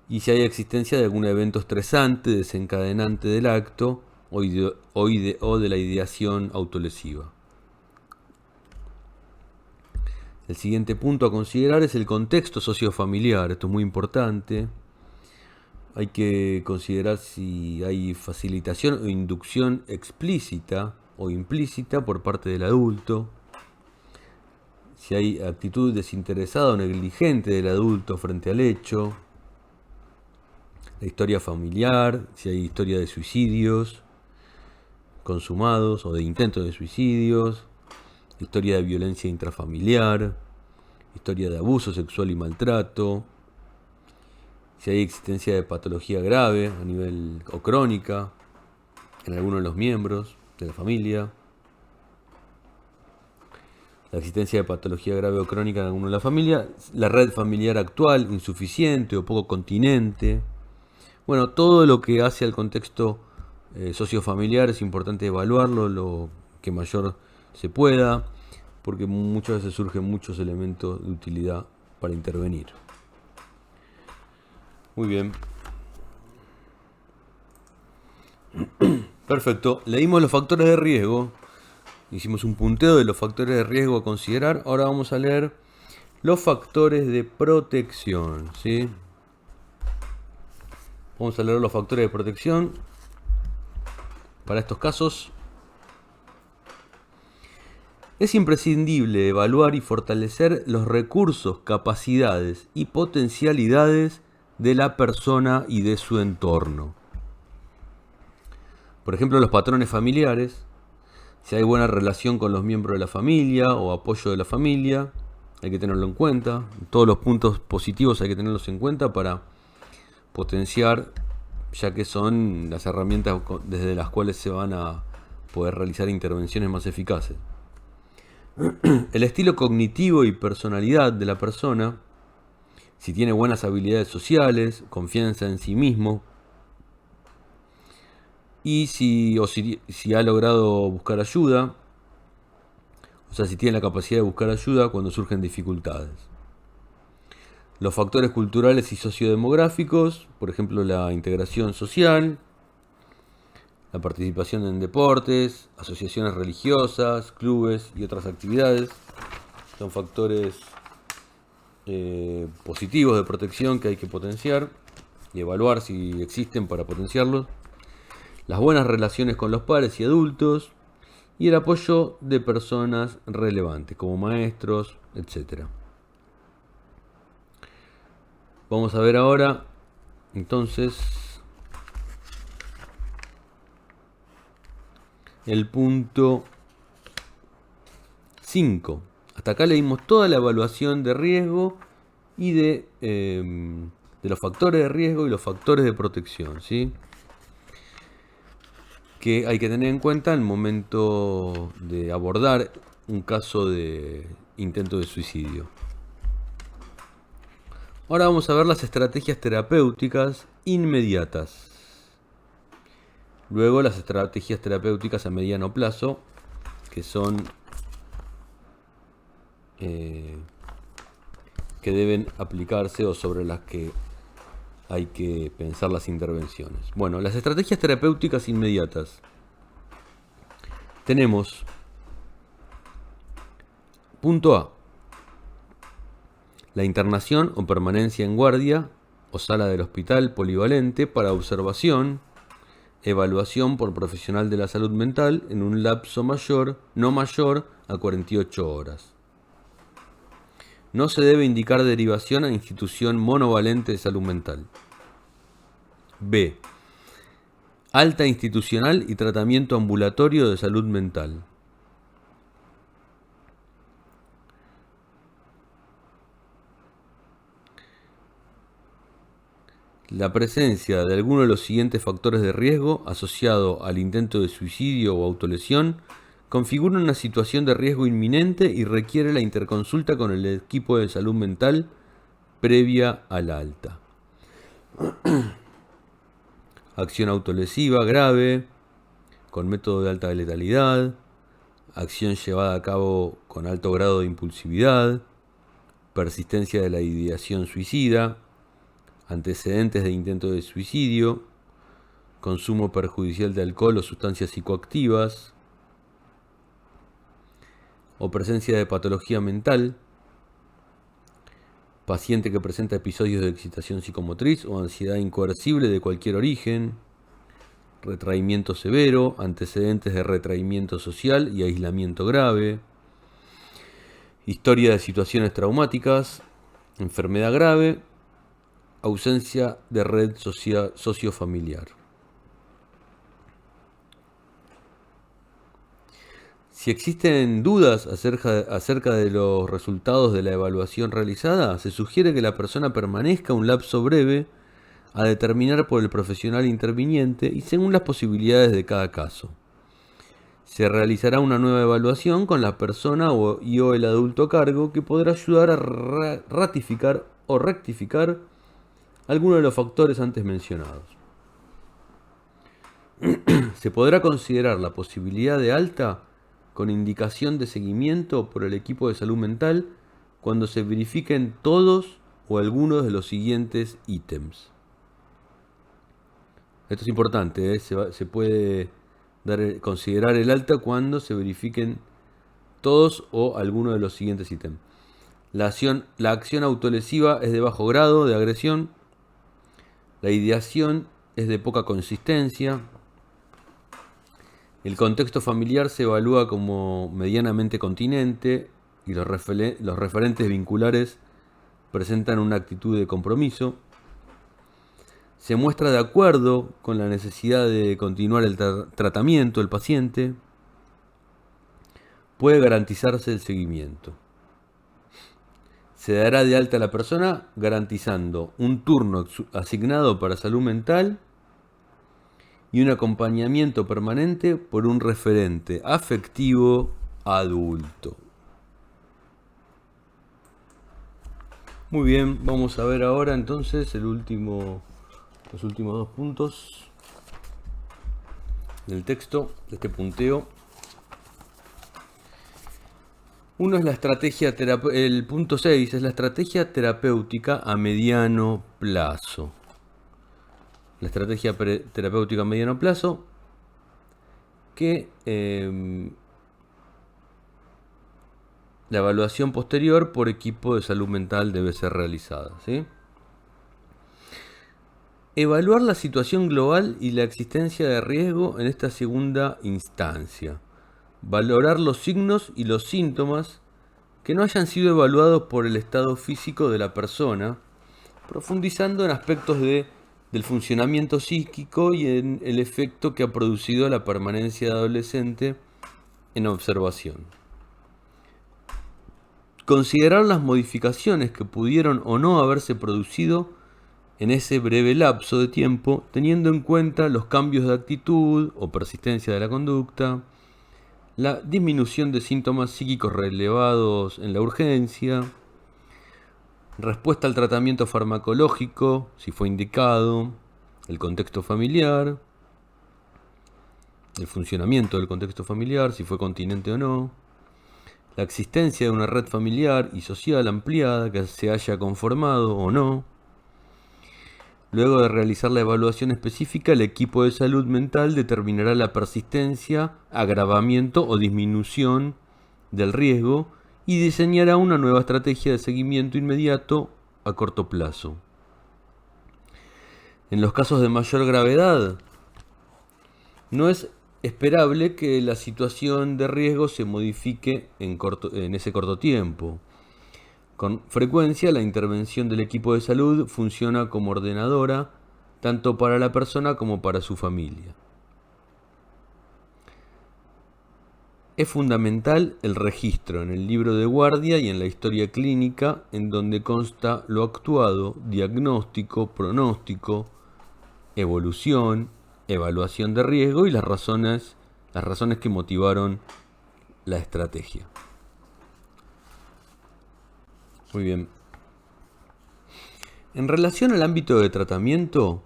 Y si hay existencia de algún evento estresante, desencadenante del acto o de la ideación autolesiva. El siguiente punto a considerar es el contexto sociofamiliar. Esto es muy importante. Hay que considerar si hay facilitación o inducción explícita o implícita por parte del adulto. Si hay actitud desinteresada o negligente del adulto frente al hecho. La historia familiar, si hay historia de suicidios consumados o de intentos de suicidios. Historia de violencia intrafamiliar, historia de abuso sexual y maltrato, si hay existencia de patología grave a nivel o crónica en alguno de los miembros de la familia, la existencia de patología grave o crónica en alguno de la familia, la red familiar actual insuficiente o poco continente. Bueno, todo lo que hace al contexto sociofamiliar es importante evaluarlo lo que mayor se pueda, porque muchas veces surgen muchos elementos de utilidad para intervenir. Muy bien. Perfecto. Leímos los factores de riesgo. Hicimos un punteo de los factores de riesgo a considerar. Ahora vamos a leer los factores de protección, ¿sí? Vamos a leer los factores de protección para estos casos. Es imprescindible evaluar y fortalecer los recursos, capacidades y potencialidades de la persona y de su entorno. Por ejemplo, los patrones familiares, si hay buena relación con los miembros de la familia o apoyo de la familia, hay que tenerlo en cuenta. Todos los puntos positivos hay que tenerlos en cuenta para potenciar, ya que son las herramientas desde las cuales se van a poder realizar intervenciones más eficaces. El estilo cognitivo y personalidad de la persona, si tiene buenas habilidades sociales, confianza en sí mismo, y si ha logrado buscar ayuda, o sea, si tiene la capacidad de buscar ayuda cuando surgen dificultades. Los factores culturales y sociodemográficos, por ejemplo, la integración social, la participación en deportes, asociaciones religiosas, clubes y otras actividades, son factores positivos de protección que hay que potenciar y evaluar si existen para potenciarlos. Las buenas relaciones con los pares y adultos y el apoyo de personas relevantes como maestros, etc. Vamos a ver ahora entonces el punto 5. Hasta acá leímos toda la evaluación de riesgo y de los factores de riesgo y los factores de protección, ¿sí? Que hay que tener en cuenta al momento de abordar un caso de intento de suicidio. Ahora vamos a ver las estrategias terapéuticas inmediatas. Luego las estrategias terapéuticas a mediano plazo, que son que deben aplicarse o sobre las que hay que pensar las intervenciones. Bueno, las estrategias terapéuticas inmediatas. Tenemos punto A: la internación o permanencia en guardia o sala del hospital polivalente para observación, evaluación por profesional de la salud mental en un lapso no mayor a 48 horas. No se debe indicar derivación a institución monovalente de salud mental. B: alta institucional y tratamiento ambulatorio de salud mental. La presencia de alguno de los siguientes factores de riesgo asociado al intento de suicidio o autolesión configura una situación de riesgo inminente y requiere la interconsulta con el equipo de salud mental previa al alta. Acción autolesiva grave, con método de alta letalidad, acción llevada a cabo con alto grado de impulsividad, persistencia de la ideación suicida, antecedentes de intento de suicidio, consumo perjudicial de alcohol o sustancias psicoactivas, o presencia de patología mental, paciente que presenta episodios de excitación psicomotriz o ansiedad incoercible de cualquier origen, retraimiento severo, antecedentes de retraimiento social y aislamiento grave, historia de situaciones traumáticas, enfermedad grave, ausencia de red sociofamiliar. Si existen dudas acerca de los resultados de la evaluación realizada, se sugiere que la persona permanezca un lapso breve a determinar por el profesional interviniente y según las posibilidades de cada caso. Se realizará una nueva evaluación con la persona o el adulto a cargo que podrá ayudar a ratificar o rectificar algunos de los factores antes mencionados. Se podrá considerar la posibilidad de alta con indicación de seguimiento por el equipo de salud mental cuando se verifiquen todos o algunos de los siguientes ítems. Esto es importante, se puede considerar el alta cuando se verifiquen todos o algunos de los siguientes ítems. La acción autolesiva es de bajo grado de agresión. La ideación es de poca consistencia. El contexto familiar se evalúa como medianamente continente y los referentes vinculares presentan una actitud de compromiso. Se muestra de acuerdo con la necesidad de continuar el tratamiento del paciente. Puede garantizarse el seguimiento. Se dará de alta a la persona garantizando un turno asignado para salud mental y un acompañamiento permanente por un referente afectivo adulto. Muy bien, vamos a ver ahora entonces los últimos dos puntos del texto, de este punteo. Uno es la estrategia, el punto 6 es la estrategia terapéutica a mediano plazo. La estrategia terapéutica a mediano plazo que la evaluación posterior por equipo de salud mental debe ser realizada, ¿sí? Evaluar la situación global y la existencia de riesgo en esta segunda instancia. Valorar los signos y los síntomas que no hayan sido evaluados por el estado físico de la persona, profundizando en aspectos del funcionamiento psíquico y en el efecto que ha producido la permanencia de adolescente en observación. Considerar las modificaciones que pudieron o no haberse producido en ese breve lapso de tiempo, teniendo en cuenta los cambios de actitud o persistencia de la conducta, la disminución de síntomas psíquicos relevados en la urgencia, respuesta al tratamiento farmacológico, si fue indicado, el contexto familiar, el funcionamiento del contexto familiar, si fue continente o no, la existencia de una red familiar y social ampliada que se haya conformado o no. Luego de realizar la evaluación específica, el equipo de salud mental determinará la persistencia, agravamiento o disminución del riesgo y diseñará una nueva estrategia de seguimiento inmediato a corto plazo. En los casos de mayor gravedad, no es esperable que la situación de riesgo se modifique en ese corto tiempo. Con frecuencia, la intervención del equipo de salud funciona como ordenadora, tanto para la persona como para su familia. Es fundamental el registro en el libro de guardia y en la historia clínica, en donde consta lo actuado, diagnóstico, pronóstico, evolución, evaluación de riesgo y las razones que motivaron la estrategia. Muy bien. En relación al ámbito de tratamiento,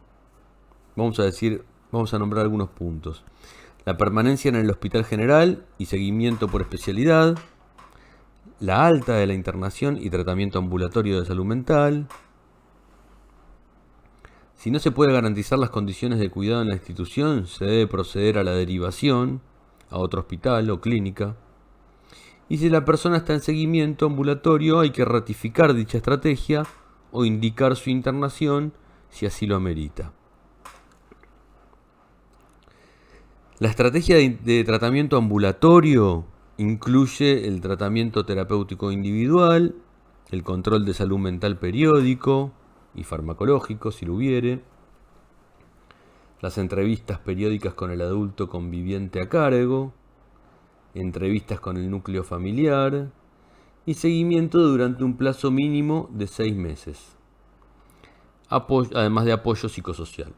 vamos a nombrar algunos puntos. La permanencia en el hospital general y seguimiento por especialidad, la alta de la internación y tratamiento ambulatorio de salud mental. Si no se puede garantizar las condiciones de cuidado en la institución, se debe proceder a la derivación a otro hospital o clínica. Y si la persona está en seguimiento ambulatorio, hay que ratificar dicha estrategia o indicar su internación si así lo amerita. La estrategia de tratamiento ambulatorio incluye el tratamiento terapéutico individual, el control de salud mental periódico y farmacológico, si lo hubiere, las entrevistas periódicas con el adulto conviviente a cargo, entrevistas con el núcleo familiar y seguimiento durante un plazo mínimo de 6 meses, además de apoyo psicosocial.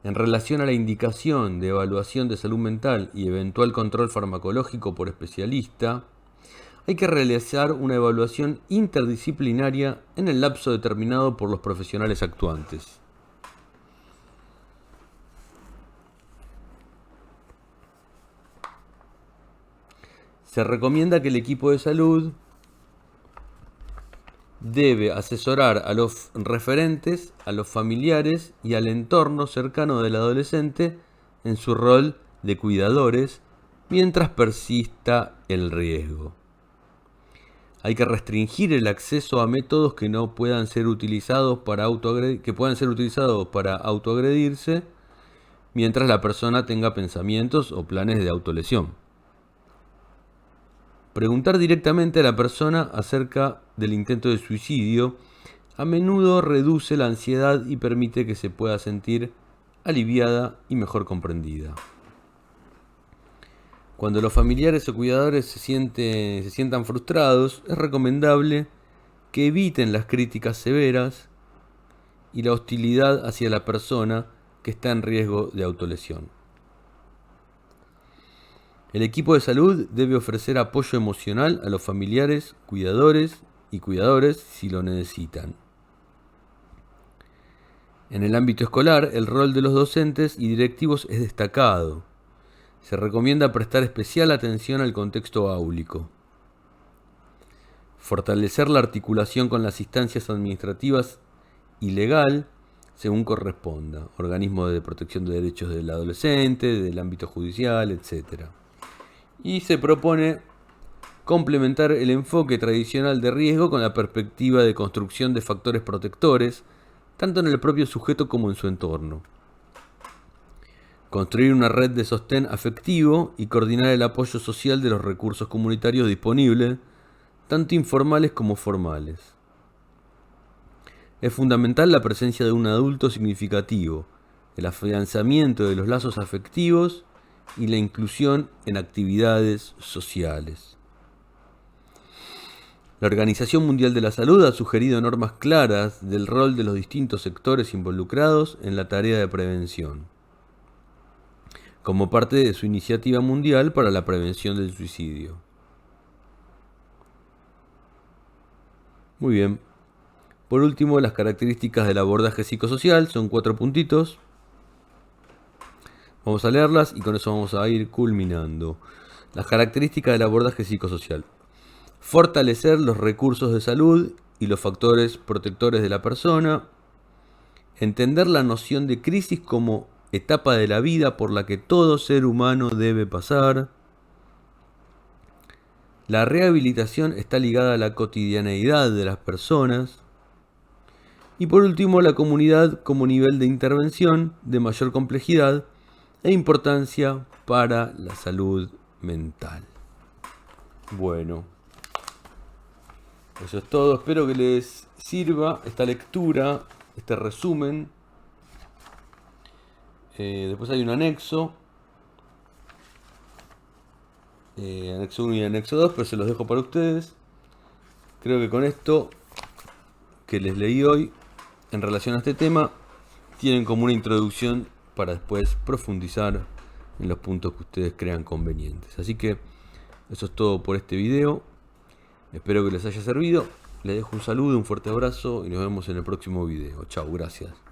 En relación a la indicación de evaluación de salud mental y eventual control farmacológico por especialista, hay que realizar una evaluación interdisciplinaria en el lapso determinado por los profesionales actuantes. Se recomienda que el equipo de salud debe asesorar a los referentes, a los familiares y al entorno cercano del adolescente en su rol de cuidadores mientras persista el riesgo. Hay que restringir el acceso a métodos que no puedan ser utilizados para autoagredirse mientras la persona tenga pensamientos o planes de autolesión. Preguntar directamente a la persona acerca del intento de suicidio a menudo reduce la ansiedad y permite que se pueda sentir aliviada y mejor comprendida. Cuando los familiares o cuidadores se sientan frustrados, es recomendable que eviten las críticas severas y la hostilidad hacia la persona que está en riesgo de autolesión. El equipo de salud debe ofrecer apoyo emocional a los familiares, cuidadores y cuidadores si lo necesitan. En el ámbito escolar, el rol de los docentes y directivos es destacado. Se recomienda prestar especial atención al contexto áulico. Fortalecer la articulación con las instancias administrativas y legal según corresponda. Organismos de protección de derechos del adolescente, del ámbito judicial, etc. Y se propone complementar el enfoque tradicional de riesgo con la perspectiva de construcción de factores protectores, tanto en el propio sujeto como en su entorno. Construir una red de sostén afectivo y coordinar el apoyo social de los recursos comunitarios disponibles, tanto informales como formales. Es fundamental la presencia de un adulto significativo, el afianzamiento de los lazos afectivos y la inclusión en actividades sociales. La Organización Mundial de la Salud ha sugerido normas claras del rol de los distintos sectores involucrados en la tarea de prevención, como parte de su iniciativa mundial para la prevención del suicidio. Muy bien. Por último, las características del abordaje psicosocial son 4 puntitos. Vamos a leerlas y con eso vamos a ir culminando. Las características del abordaje psicosocial. Fortalecer los recursos de salud y los factores protectores de la persona. Entender la noción de crisis como etapa de la vida por la que todo ser humano debe pasar. La rehabilitación está ligada a la cotidianeidad de las personas. Y por último, la comunidad como nivel de intervención de mayor complejidad e importancia para la salud mental. Bueno, eso es todo. Espero que les sirva esta lectura, este resumen. Después hay un anexo. Anexo 1 y anexo 2, pero se los dejo para ustedes. Creo que con esto que les leí hoy en relación a este tema, tienen como una introducción para después profundizar en los puntos que ustedes crean convenientes. Así que eso es todo por este video. Espero que les haya servido. Les dejo un saludo, un fuerte abrazo y nos vemos en el próximo video. Chao, gracias.